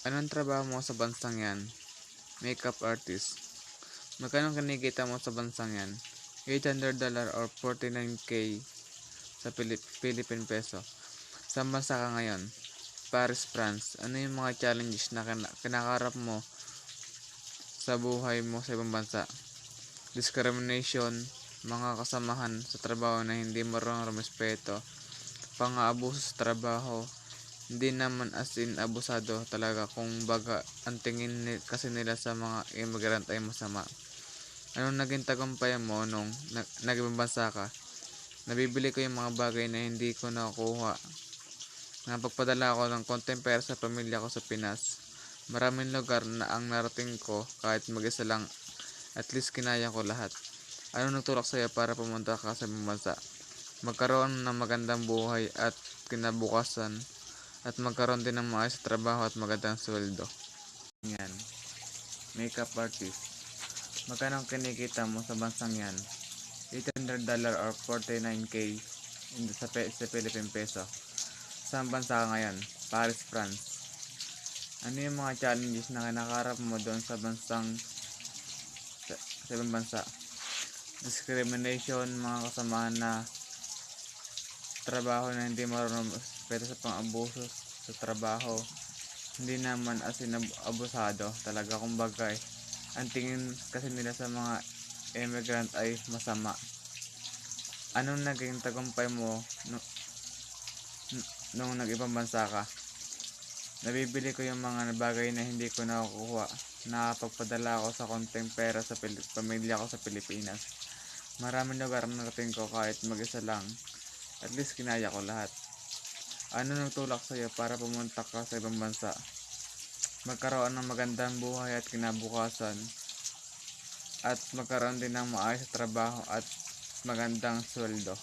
Anong trabaho mo sa bansang yan? Makeup artist. Magkano kinikita mo sa bansang yan? $800 or 49K sa Philippine peso. Saan bansa ka ngayon? Paris, France. Ano yung mga challenges na kinakarap mo sa buhay mo sa ibang bansa? Discrimination, mga kasamahan sa trabaho na hindi marunong rumespeto, pang-aabuso sa trabaho, hindi naman as in abusado talaga, kung baga ang tingin kasi nila sa mga immigrant ay masama. Anong naging tagumpay mo nung nag-ibang bansa ka? Nabibili ko yung mga bagay na hindi ko nakukuha. Napagpadala ako ng konting pera sa pamilya ko sa Pinas. Maraming lugar na ang narating ko kahit mag-isa lang, at least kinaya ko lahat. Ano nagtulak sa'yo para pumunta ka sa ibang bansa? Magkaroon ng magandang buhay at kinabukasan, at magkaroon din ng maayos sa trabaho at magandang sweldo. Yan. Makeup artist. Magkano ang kinikita mo sa bansang yan? $800 or 49K sa Philippine peso. Saan bansa ka ngayon? Paris, France. Ano yung mga challenges na kinakarap mo doon sa ibang bansa? Discrimination, mga kasamahan na trabaho na hindi marunong respeto sa pang-abuso sa trabaho, hindi naman as in abusado talaga, kumbaga ang tingin kasi nila sa mga immigrant ay masama. Anong naging tagumpay mo nung nag-ibang bansa ka? Nabibili ko yung mga bagay na hindi ko nakukuha. Nakapagpadala ako sa konting pera sa pamilya ko sa Pilipinas. Maraming lugar na narating ko kahit mag-isa lang, at least kinaya ko lahat. Ano nagtulak sa'yo para pumunta ka sa ibang bansa? Magkaroon ng magandang buhay at kinabukasan, at magkaroon din ng maayos sa trabaho at magandang sweldo.